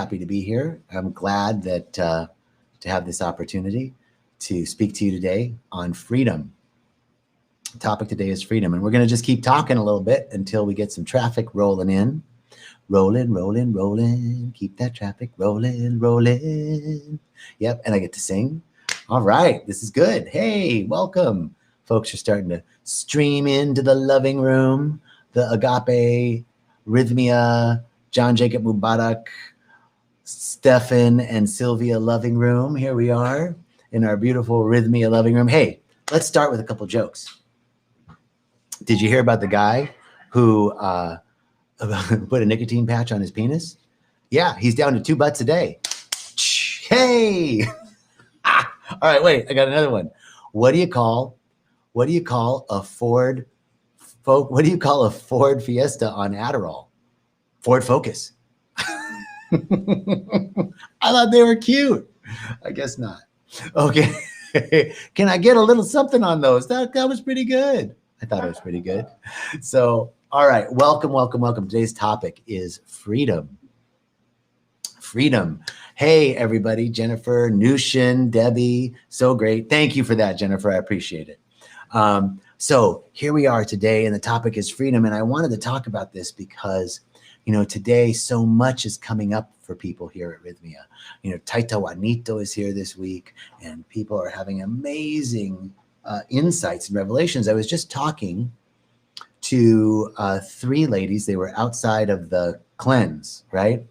happy to be here. I'm glad that to have this opportunity to speak to you today on freedom. The topic today is freedom, and we're going to just keep talking a little bit until we get some traffic rolling in. Rolling, rolling, rolling. Keep that traffic rolling, rolling. Yep, and I get to sing. All right, this is good. Hey, welcome. Folks are starting to stream into the loving room, the Agape, Rhythmia, John Jacob Mubarak, Stefan and Sylvia loving room. Here we are in our beautiful Rhythmia loving room. Hey, let's start with a couple jokes. Did you hear about the guy who put a nicotine patch on his penis? Yeah, he's down to 2 butts a day. Hey! All right, wait, I got another one. What do you call a Ford Fiesta on Adderall? Ford Focus. I thought they were cute. I guess not. Okay. Can I get a little something on those? That was pretty good. I thought it was pretty good. So, all right. Welcome, welcome, welcome. Today's topic is freedom. Freedom. Hey, everybody. Jennifer, Nushin, Debbie. So great. Thank you for that, Jennifer. I appreciate it. So here we are today, and the topic is freedom. And I wanted to talk about this because, you know, today so much is coming up for people here at Rhythmia. You know, Taita Juanito is here this week, and people are having amazing insights and revelations. I was just talking to 3 ladies. They were outside of the cleanse, right?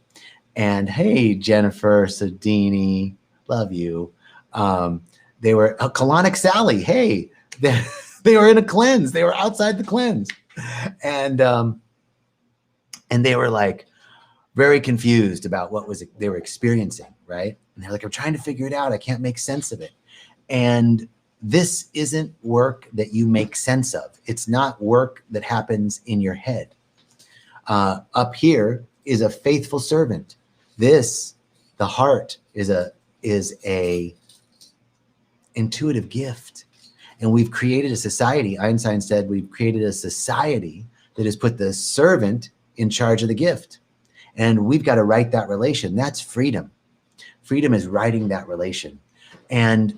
And hey, Jennifer Sodini, love you. They were Colonic Sally. Hey, they were in a cleanse. They were outside the cleanse, and they were like very confused about what they were experiencing, right? And they're like, I'm trying to figure it out. I can't make sense of it. And this isn't work that you make sense of. It's not work that happens in your head. Up here is a faithful servant. This, the heart, is a intuitive gift. And we've created a society. Einstein said we've created a society that has put the servant in charge of the gift. And we've got to write that relation. That's freedom. Freedom is writing that relation. And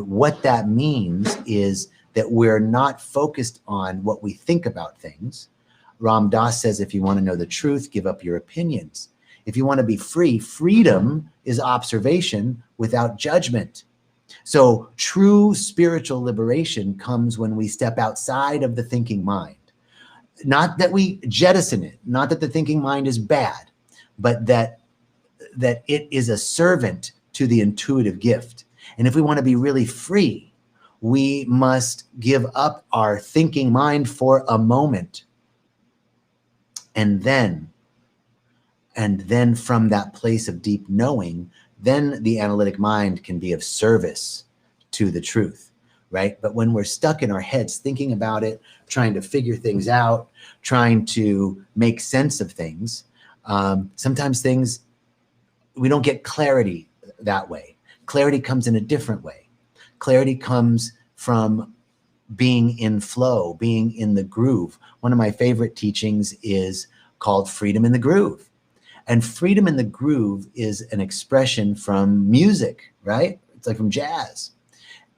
what that means is that we're not focused on what we think about things. Ram Dass says, if you want to know the truth, give up your opinions. If you want to be free, freedom is observation without judgment. So true spiritual liberation comes when we step outside of the thinking mind. Not that we jettison it, not that the thinking mind is bad, but that it is a servant to the intuitive gift. And if we want to be really free, we must give up our thinking mind for a moment. And then from that place of deep knowing, then the analytic mind can be of service to the truth, right? But when we're stuck in our heads thinking about it, trying to figure things out, trying to make sense of things, sometimes we don't get clarity that way. Clarity comes in a different way. Clarity comes from being in flow, being in the groove. One of my favorite teachings is called Freedom in the Groove. And freedom in the groove is an expression from music, right? It's like from jazz.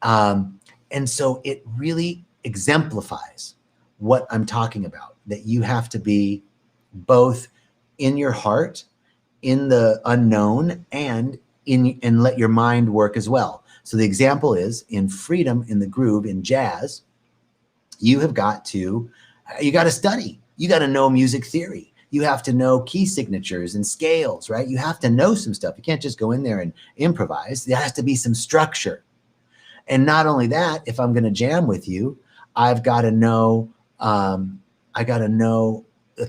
And so it really exemplifies what I'm talking about, that you have to be both in your heart, in the unknown, and let your mind work as well. So the example is in freedom in the groove in jazz, you got to study. You got to know music theory. You have to know key signatures and scales, right? You have to know some stuff. You can't just go in there and improvise. There has to be some structure. And not only that, if I'm going to jam with you, I've got to know, a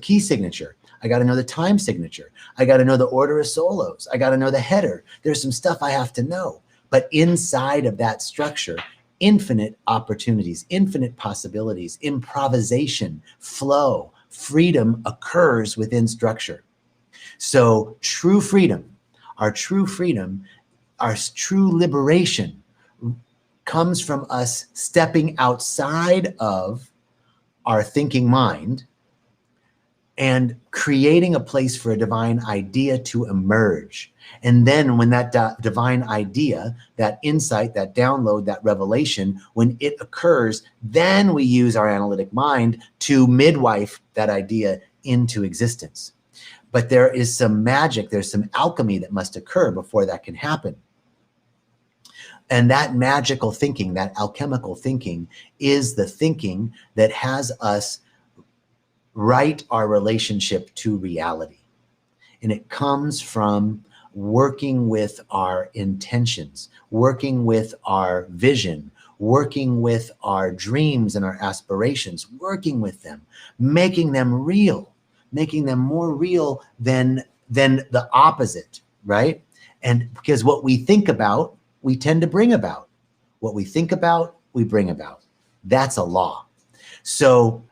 key signature. I got to know the time signature. I got to know the order of solos. I got to know the header. There's some stuff I have to know. But inside of that structure, infinite opportunities, infinite possibilities, improvisation, flow, freedom occurs within structure. So true freedom, our true liberation comes from us stepping outside of our thinking mind and creating a place for a divine idea to emerge. And then when that divine idea, that insight, that download, that revelation, when it occurs, then we use our analytic mind to midwife that idea into existence. But there is some magic, there's some alchemy that must occur before that can happen. And that magical thinking, that alchemical thinking, is the thinking that has us write our relationship to reality. And it comes from working with our intentions, working with our vision, working with our dreams and our aspirations, working with them, making them real, making them more real than the opposite, right? And because what we think about, we tend to bring about. What we think about, we bring about. That's a law. So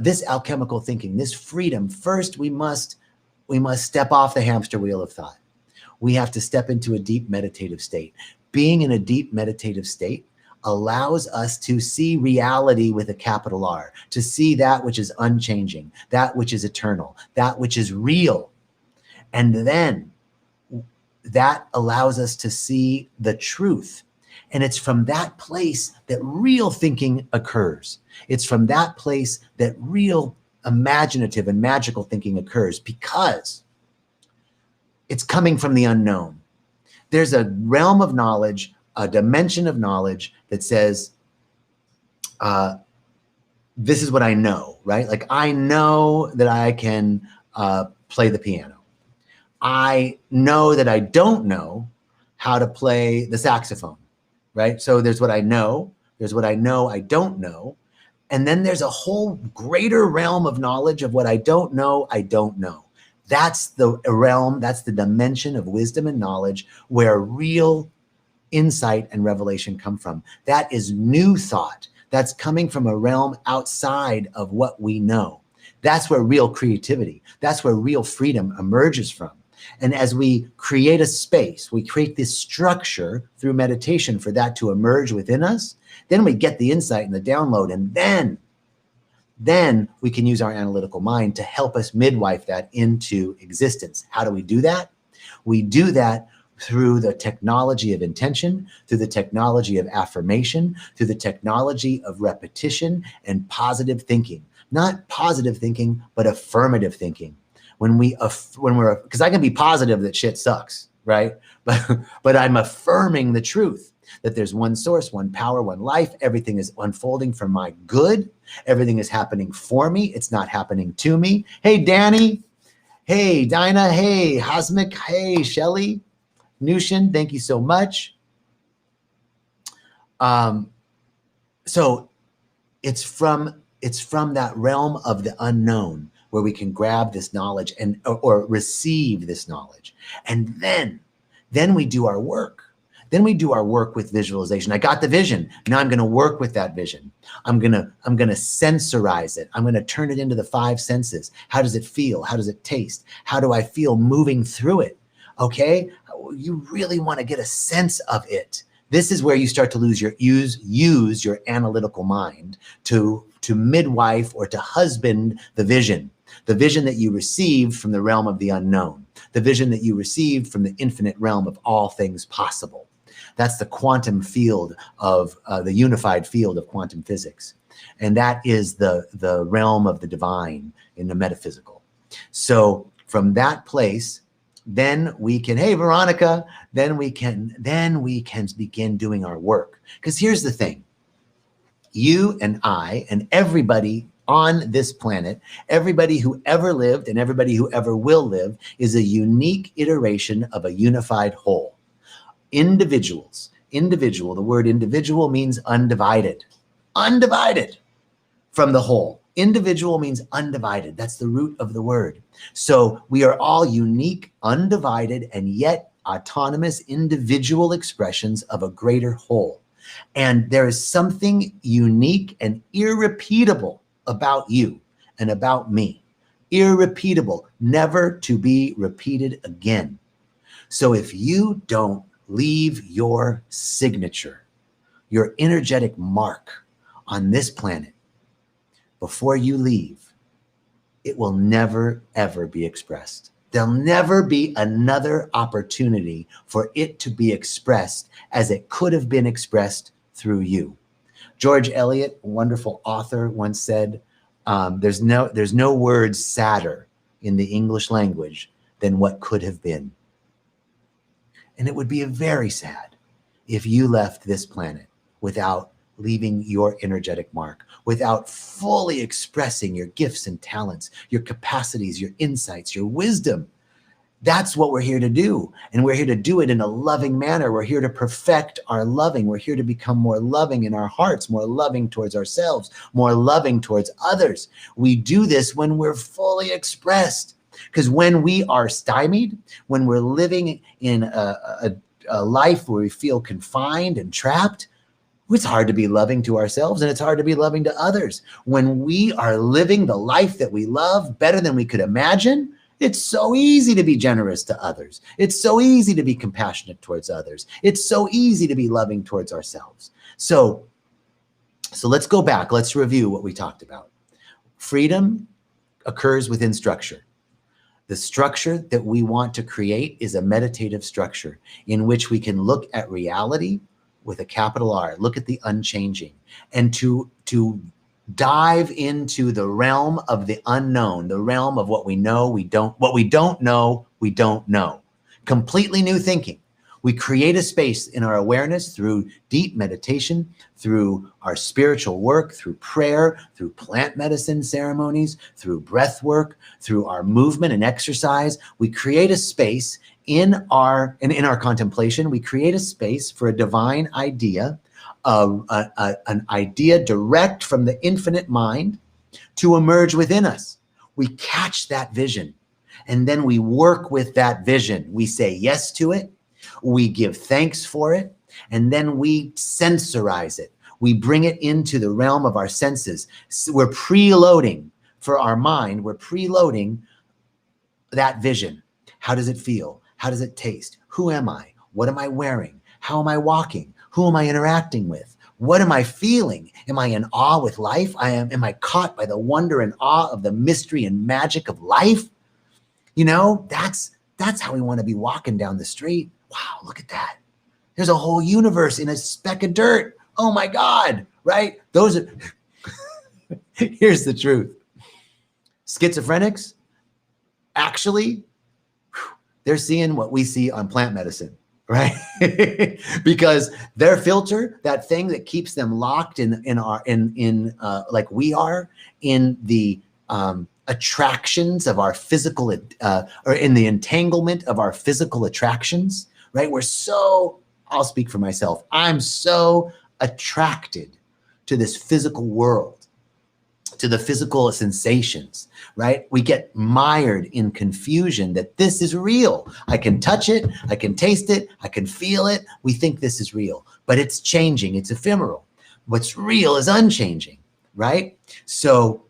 this alchemical thinking, this freedom, first we must step off the hamster wheel of thought. We have to step into a deep meditative state. Being in a deep meditative state allows us to see reality with a capital R, to see that which is unchanging, that which is eternal, that which is real. And then that allows us to see the truth. And it's from that place that real thinking occurs. It's from that place that real imaginative and magical thinking occurs, because it's coming from the unknown. There's a realm of knowledge, a dimension of knowledge that says, this is what I know, right? Like, I know that I can play the piano. I know that I don't know how to play the saxophone, right? So there's what I know, there's what I know I don't know, and then there's a whole greater realm of knowledge of what I don't know I don't know. That's the realm, that's the dimension of wisdom and knowledge where real insight and revelation come from. That is new thought. That's coming from a realm outside of what we know. That's where real creativity, that's where real freedom emerges from. And as we create a space, we create this structure through meditation for that to emerge within us, then we get the insight and the download, and then we can use our analytical mind to help us midwife that into existence. How do we do that? We do that through the technology of intention, through the technology of affirmation, through the technology of repetition and positive thinking. Not positive thinking, but affirmative thinking. When we're, because I can be positive that shit sucks, right? But I'm affirming the truth that there's one source, one power, one life. Everything is unfolding for my good. Everything is happening for me. It's not happening to me. Hey, Danny. Hey, Dinah. Hey, Hasmik. Hey, Shelly. Nushin, thank you so much. So it's from that realm of the unknown where we can grab this knowledge and or receive this knowledge. And then we do our work. Then we do our work with visualization. I got the vision. Now I'm going to work with that vision. I'm going to sensorize it. I'm going to turn it into the 5 senses. How does it feel? How does it taste? How do I feel moving through it? Okay? You really want to get a sense of it. This is where you start to use your analytical mind to midwife or to husband the vision that you received from the realm of the unknown, the vision that you received from the infinite realm of all things possible. That's the quantum field of the unified field of quantum physics. And that is the realm of the divine in the metaphysical. So from that place, then we can, hey, Veronica, then we can begin doing our work. Because here's the thing. You and I and everybody on this planet, everybody who ever lived and everybody who ever will live, is a unique iteration of a unified whole. Individual, the word individual means undivided from the whole. Individual means undivided. That's the root of the word. So we are all unique, undivided, and yet autonomous individual expressions of a greater whole. And there is something unique and irrepeatable about you and about me. Irrepeatable, never to be repeated again. So if you don't leave your signature, your energetic mark on this planet before you leave, it will never, ever be expressed. There'll never be another opportunity for it to be expressed as it could have been expressed through you. George Eliot, a wonderful author, once said, there's no word sadder in the English language than what could have been. And it would be very sad if you left this planet without leaving your energetic mark, without fully expressing your gifts and talents, your capacities, your insights, your wisdom. That's what we're here to do. And we're here to do it in a loving manner. We're here to perfect our loving. We're here to become more loving in our hearts, more loving towards ourselves, more loving towards others. We do this when we're fully expressed. Because when we are stymied, when we're living in a life where we feel confined and trapped, it's hard to be loving to ourselves, and it's hard to be loving to others. When we are living the life that we love better than we could imagine, it's so easy to be generous to others. It's so easy to be compassionate towards others. It's so easy to be loving towards ourselves. So let's go back. Let's review what we talked about. Freedom occurs within structure. The structure that we want to create is a meditative structure in which we can look at reality with a capital R, look at the unchanging, and to dive into the realm of the unknown, the realm of what we know, what we don't know, we don't know. Completely new thinking. We create a space in our awareness through deep meditation, through our spiritual work, through prayer, through plant medicine ceremonies, through breath work, through our movement and exercise. We create a space in our contemplation. We create a space for a divine idea, an idea direct from the infinite mind to emerge within us. We catch that vision, and then we work with that vision. We say yes to it. We give thanks for it, and then we sensorize it. We bring it into the realm of our senses. So we're preloading for our mind. We're preloading that vision. How does it feel? How does it taste? Who am I? What am I wearing? How am I walking? Who am I interacting with? What am I feeling? Am I in awe with life? Am I caught by the wonder and awe of the mystery and magic of life? You know, that's how we want to be walking down the street. Wow, look at that. There's a whole universe in a speck of dirt. Oh my God, right? Here's the truth. Schizophrenics, actually, they're seeing what we see on plant medicine, right? Because their filter, that thing that keeps them locked in like we are, in the attractions of our physical, or in the entanglement of our physical attractions, right? I'll speak for myself. I'm so attracted to this physical world, to the physical sensations, right? We get mired in confusion that this is real. I can touch it, I can taste it, I can feel it. We think this is real, but it's changing, it's ephemeral. What's real is unchanging, right? So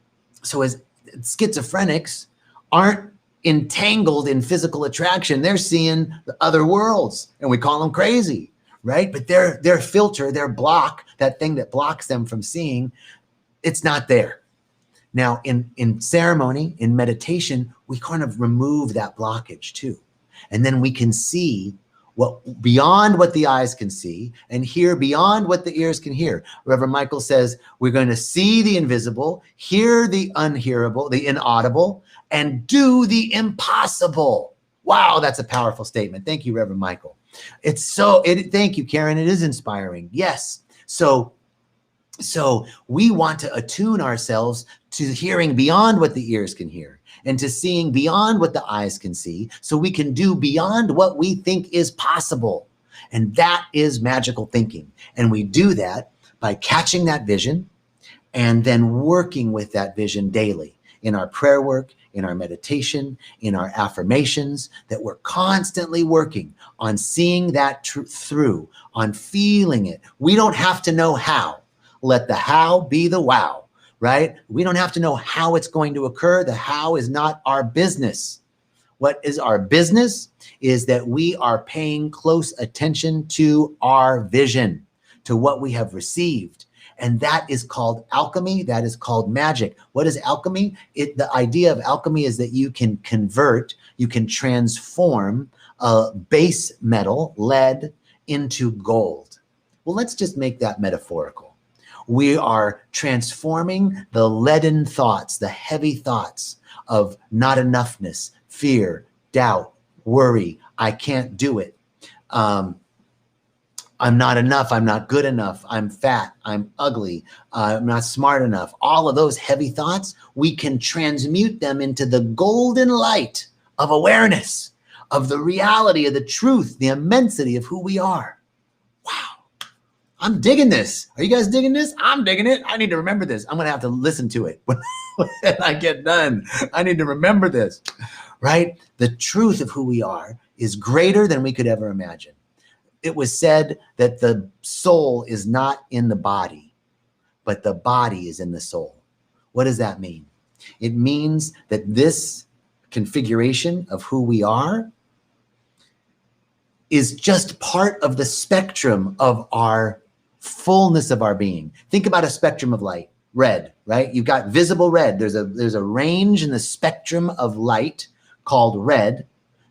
as schizophrenics aren't entangled in physical attraction, they're seeing the other worlds, and we call them crazy, right? But their filter, their block, that thing that blocks them from seeing, it's not there. Now, in ceremony, in meditation, we kind of remove that blockage too. And then we can see beyond what the eyes can see and hear beyond what the ears can hear. Reverend Michael says, we're going to see the invisible, hear the unhearable, the inaudible, and do the impossible. Wow, that's a powerful statement. Thank you, Reverend Michael. Thank you, Karen. It is inspiring. Yes. So we want to attune ourselves to hearing beyond what the ears can hear and to seeing beyond what the eyes can see, so we can do beyond what we think is possible. And that is magical thinking. And we do that by catching that vision and then working with that vision daily in our prayer work, in our meditation, in our affirmations, that we're constantly working on seeing that through, on feeling it. We don't have to know how. Let the how be the wow, right? We don't have to know how it's going to occur. The how is not our business. What is our business is that we are paying close attention to our vision, to what we have received. And that is called alchemy. That is called magic. What is alchemy? The idea of alchemy is that you can convert, you can transform a base metal, lead, into gold. Well, let's just make that metaphorical. We are transforming the leaden thoughts, the heavy thoughts of not enoughness, fear, doubt, worry, I can't do it. I'm not enough. I'm not good enough. I'm fat. I'm ugly. I'm not smart enough. All of those heavy thoughts, we can transmute them into the golden light of awareness, of the reality of the truth, the immensity of who we are. Wow. I'm digging this. Are you guys digging this? I'm digging it. I need to remember this. I'm going to have to listen to it when I get done. I need to remember this, right? The truth of who we are is greater than we could ever imagine. It was said that the soul is not in the body, but the body is in the soul. What does that mean? It means that this configuration of who we are is just part of the spectrum of our fullness of our being. Think about a spectrum of light. Red, right? You've got visible red. There's a range in the spectrum of light called red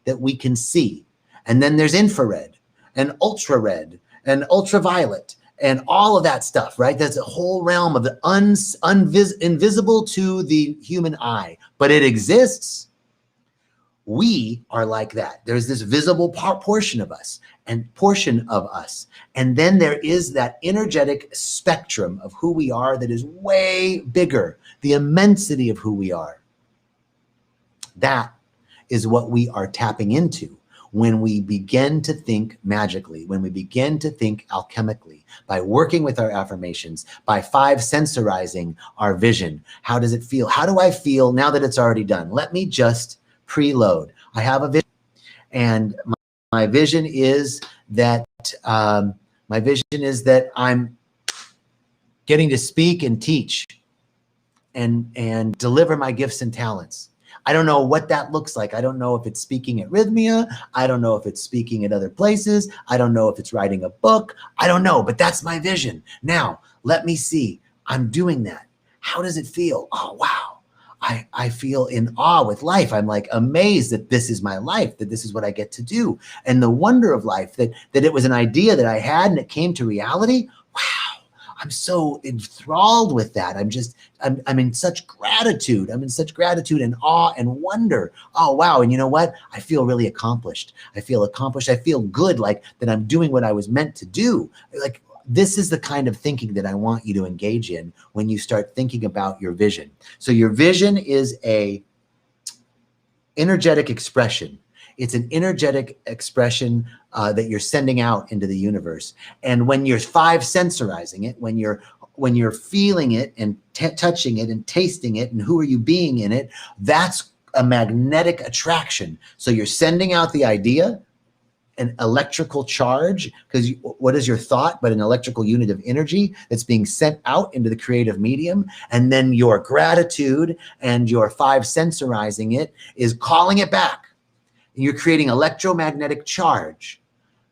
that we can see. And then there's infrared and ultra red and ultraviolet and all of that stuff, right? That's a whole realm of the invisible to the human eye, but it exists. We are like that. There's this visible portion of us. And then there is that energetic spectrum of who we are that is way bigger, the immensity of who we are. That is what we are tapping into when we begin to think magically, when we begin to think alchemically, by working with our affirmations, by 5 sensorizing our vision. How does it feel? How do I feel now that it's already done? Let me just preload. I have a vision, and my vision is that I'm getting to speak and teach and deliver my gifts and talents. I don't know what that looks like. I don't know if it's speaking at Rhythmia. I don't know if it's speaking at other places. I don't know if it's writing a book. I don't know, but that's my vision. Now, let me see. I'm doing that. How does it feel? Oh, wow. I feel in awe with life. I'm like amazed that this is my life, that this is what I get to do. And the wonder of life, that it was an idea that I had and it came to reality. Wow. I'm so enthralled with that. I'm in such gratitude. I'm in such gratitude and awe and wonder. Oh, wow. And you know what? I feel really accomplished. I feel accomplished. I feel good, like that I'm doing what I was meant to do. Like, this is the kind of thinking that I want you to engage in when you start thinking about your vision. So your vision is a energetic expression. It's an energetic expression that you're sending out into the universe. And when you're 5 sensorizing it, when you're feeling it and touching it and tasting it and who are you being in it, that's a magnetic attraction. So you're sending out the idea, an electrical charge, because what is your thought but an electrical unit of energy that's being sent out into the creative medium, and then your gratitude and your 5 sensorizing it is calling it back. And you're creating electromagnetic charge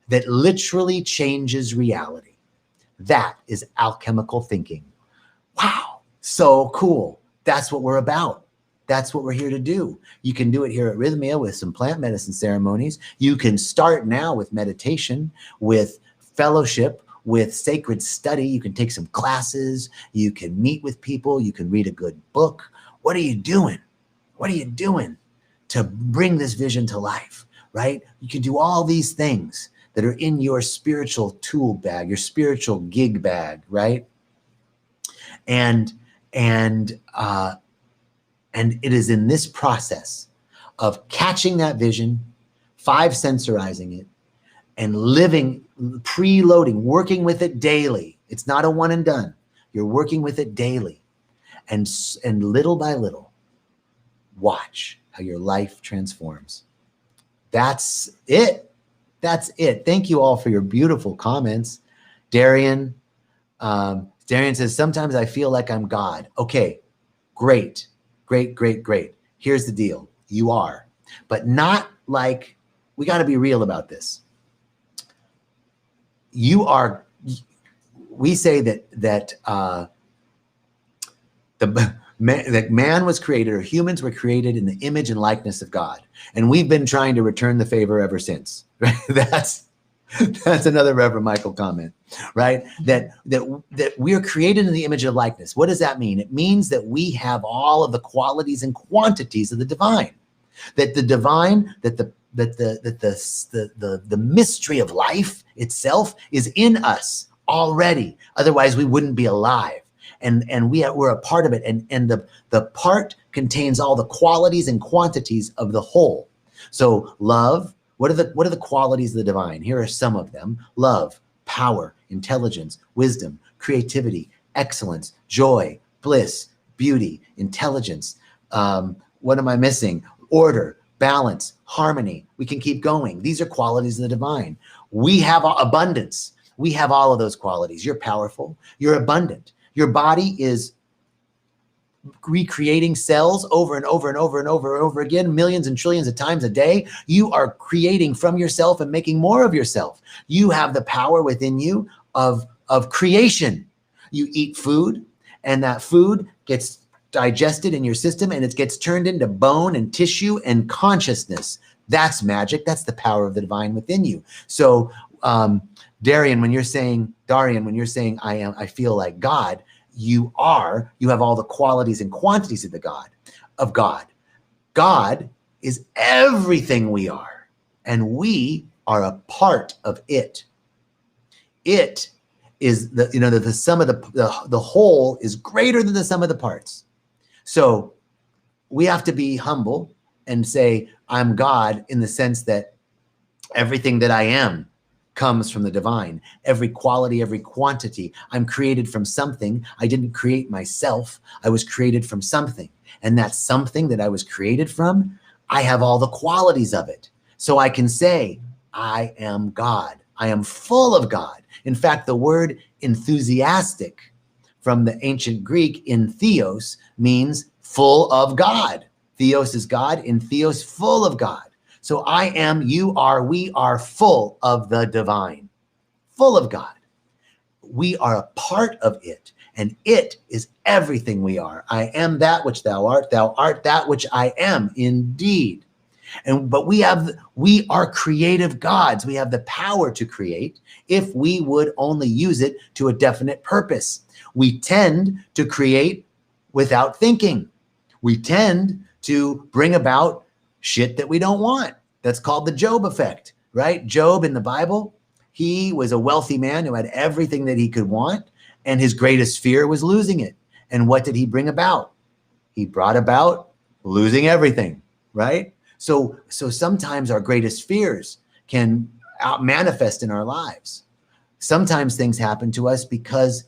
that literally changes reality. That is alchemical thinking. Wow, so cool. That's what we're about. That's what we're here to do. You can do it here at Rhythmia with some plant medicine ceremonies. You can start now with meditation, with fellowship, with sacred study. You can take some classes. You can meet with people. You can read a good book. What are you doing? What are you doing to bring this vision to life, right? You can do all these things that are in your spiritual tool bag, your spiritual gig bag, right? And it is in this process of catching that vision, 5 sensorizing it, and living, preloading, working with it daily. It's not a one and done. You're working with it daily. And little by little, watch how your life transforms. That's it. That's it. Thank you all for your beautiful comments. Darian says, sometimes I feel like I'm God. Okay, great. Great. Here's the deal. You are, but not like, we got to be real about this. You are, we say that that man was created, or humans were created in the image and likeness of God, and we've been trying to return the favor ever since. Right? That's another Reverend Michael comment, right? That we are created in the image of likeness. What does that mean? It means that we have all of the qualities and quantities of the divine. That the divine, that the mystery of life itself is in us already. Otherwise, we wouldn't be alive. And we're a part of it. And the part contains all the qualities and quantities of the whole. So love. What are the qualities of the divine? Here are some of them: love, power, intelligence, wisdom, creativity, excellence, joy, bliss, beauty, intelligence. What am I missing? Order, balance, harmony. We can keep going. These are qualities of the divine. We have abundance. We have all of those qualities. You're powerful. You're abundant. Your body is recreating cells over and over and over and over and over again, millions and trillions of times a day. You are creating from yourself and making more of yourself. You have the power within you of creation. You eat food, and that food gets digested in your system, and it gets turned into bone and tissue and consciousness. That's magic. That's the power of the divine within you. So, Darian, when you're saying, I feel like God, you have all the qualities and quantities of God. God is everything we are, and we are a part of it. It is the sum of the whole is greater than the sum of the parts. So we have to be humble and say, I'm God, in the sense that everything that I am comes from the divine. Every quality, every quantity. I'm created from something. I didn't create myself. I was created from something. And that something that I was created from, I have all the qualities of it. So I can say, I am God. I am full of God. In fact, the word enthusiastic from the ancient Greek, in theos, means full of God. Theos is God, in theos, full of God. So I am, you are, we are full of the divine, full of God. We are a part of it, and it is everything we are. I am that which thou art that which I am indeed. But we are creative gods. We have the power to create if we would only use it to a definite purpose. We tend to create without thinking. We tend to bring about shit that we don't want. That's called the Job effect, right? Job in the Bible, he was a wealthy man who had everything that he could want, and his greatest fear was losing it. And what did he bring about? He brought about losing everything, right? So sometimes our greatest fears can manifest in our lives. Sometimes things happen to us because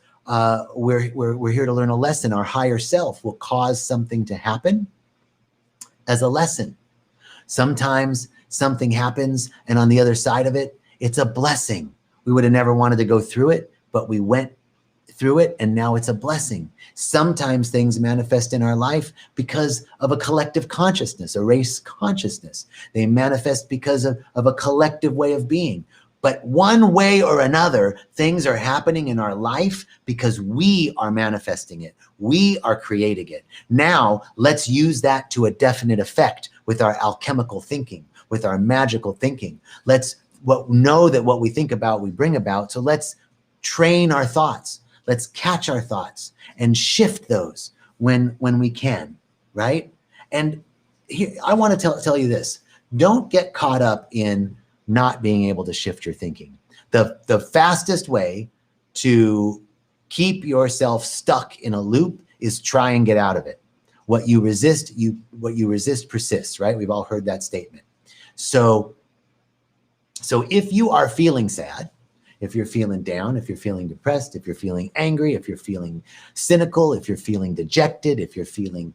we're here to learn a lesson. Our higher self will cause something to happen as a lesson. Sometimes something happens, and on the other side of it, it's a blessing. We would have never wanted to go through it, but we went through it, and now it's a blessing. Sometimes things manifest in our life because of a collective consciousness, a race consciousness. They manifest because of a collective way of being. But one way or another, things are happening in our life because we are manifesting it. We are creating it. Now, let's use that to a definite effect with our alchemical thinking, with our magical thinking. Let's know that what we think about, we bring about. So let's train our thoughts. Let's catch our thoughts and shift those when we can, right? And here, I want to tell you this. Don't get caught up in not being able to shift your thinking. The fastest way to keep yourself stuck in a loop is try and get out of it. What you resist persists, right? We've all heard that statement. So if you are feeling sad, if you're feeling down, if you're feeling depressed, if you're feeling angry, if you're feeling cynical, if you're feeling dejected, if you're feeling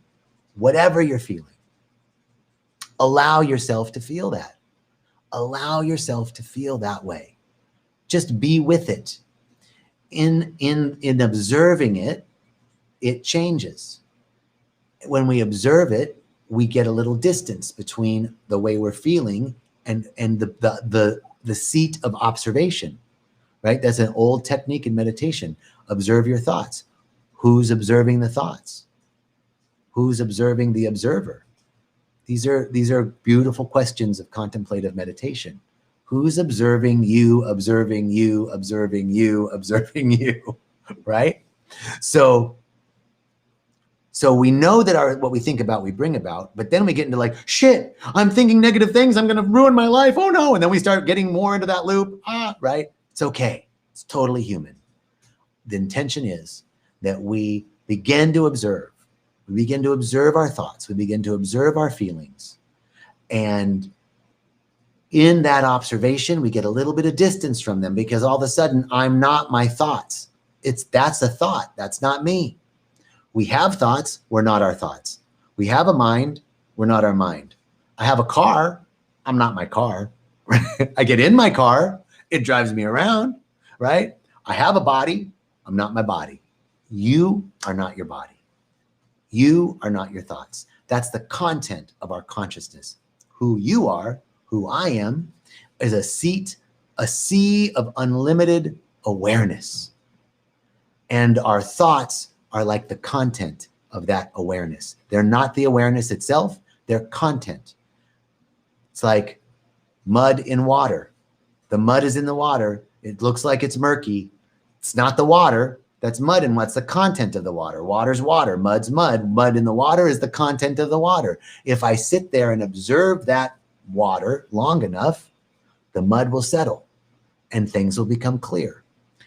whatever you're feeling, allow yourself to feel that. Allow yourself to feel that way. Just be with it. In observing it, it changes. When we observe it, we get a little distance between the way we're feeling and the seat of observation. right? That's an old technique in meditation. Observe your thoughts. Who's observing the thoughts? Who's observing the observer? These are beautiful questions of contemplative meditation. Who's observing you, observing you, observing you, observing you, right? So we know that what we think about, we bring about, but then we get into like, shit, I'm thinking negative things. I'm going to ruin my life. Oh no. And then we start getting more into that loop. Right? It's okay. It's totally human. The intention is that we begin to observe. We begin to observe our thoughts. We begin to observe our feelings. And in that observation, we get a little bit of distance from them because all of a sudden, I'm not my thoughts. That's a thought. That's not me. We have thoughts. We're not our thoughts. We have a mind. We're not our mind. I have a car. I'm not my car. I get in my car. It drives me around, right? I have a body. I'm not my body. You are not your body. You are not your thoughts. That's the content of our consciousness. Who you are, who I am, is a sea of unlimited awareness. And our thoughts are like the content of that awareness. They're not the awareness itself, they're content. It's like mud in water. The mud is in the water. It looks like it's murky. It's not the water. That's mud. And what's the content of the water? Water's water. Mud's mud. Mud in the water is the content of the water. If I sit there and observe that water long enough, the mud will settle and things will become clear.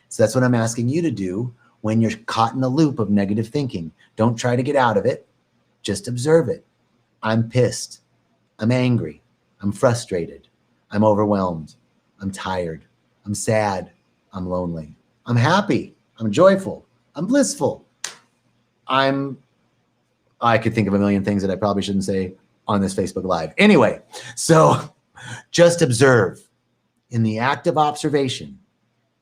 So that's what I'm asking you to do when you're caught in the loop of negative thinking. Don't try to get out of it. Just observe it. I'm pissed. I'm angry. I'm frustrated. I'm overwhelmed. I'm tired. I'm sad. I'm lonely. I'm happy. I'm joyful. I'm blissful. I could think of a million things that I probably shouldn't say on this Facebook Live. Anyway, so just observe. In the act of observation,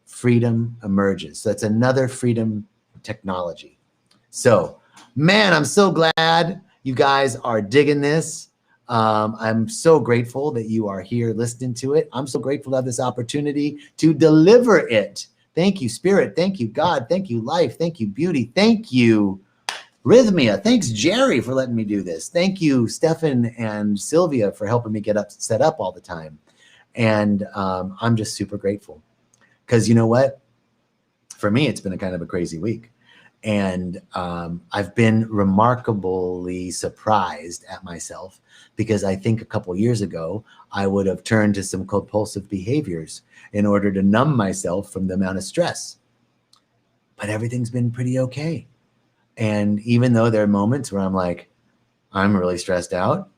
freedom emerges. So that's another freedom technology. So, man, I'm so glad you guys are digging this. I'm so grateful that you are here listening to it. I'm so grateful to have this opportunity to deliver it. Thank you, Spirit. Thank you, God. Thank you, Life. Thank you, Beauty. Thank you, Rhythmia. Thanks, Jerry, for letting me do this. Thank you, Stefan and Sylvia, for helping me get set up all the time. And I'm just super grateful because you know what? For me, it's been a kind of a crazy week. And I've been remarkably surprised at myself because I think a couple years ago, I would have turned to some compulsive behaviors in order to numb myself from the amount of stress. But everything's been pretty okay. And even though there are moments where I'm like, I'm really stressed out,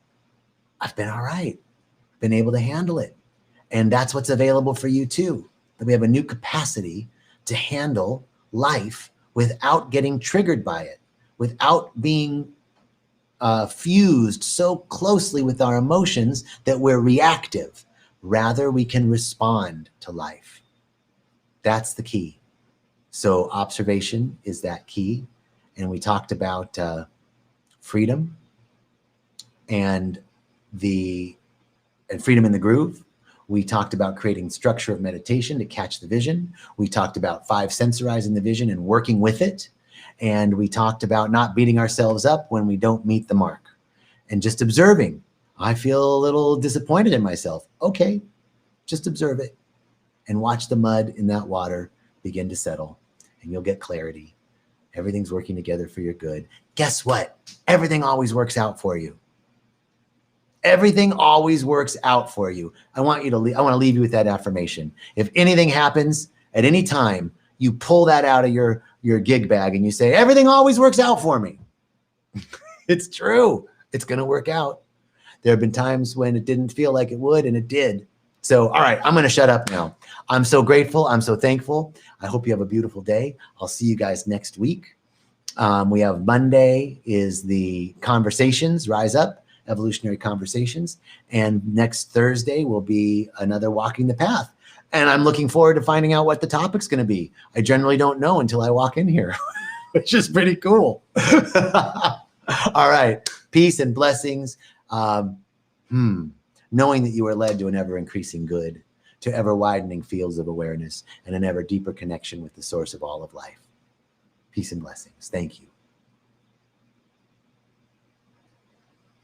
I've been all right. Been able to handle it. And that's what's available for you too. That we have a new capacity to handle life without getting triggered by it, without being fused so closely with our emotions that we're reactive. Rather, we can respond to life. That's the key. So observation is that key. And we talked about freedom and freedom in the groove. We talked about creating structure of meditation to catch the vision. We talked about 5 sensorizing the vision and working with it. And we talked about not beating ourselves up when we don't meet the mark and just observing. I feel a little disappointed in myself. Okay, just observe it and watch the mud in that water begin to settle and you'll get clarity. Everything's working together for your good. Guess what? Everything always works out for you. Everything always works out for you. I want to leave you with that affirmation. If anything happens at any time, you pull that out of your gig bag and you say, everything always works out for me. It's true. It's going to work out. There have been times when it didn't feel like it would, and it did. So, all right, I'm going to shut up now. I'm so grateful. I'm so thankful. I hope you have a beautiful day. I'll see you guys next week. We have Monday is the conversations, Rise Up, Evolutionary Conversations. And next Thursday will be another Walking the Path. And I'm looking forward to finding out what the topic's going to be. I generally don't know until I walk in here, which is pretty cool. All right. Peace and blessings. Knowing that you are led to an ever-increasing good, to ever widening fields of awareness and an ever deeper connection with the source of all of life. Peace and blessings. Thank you.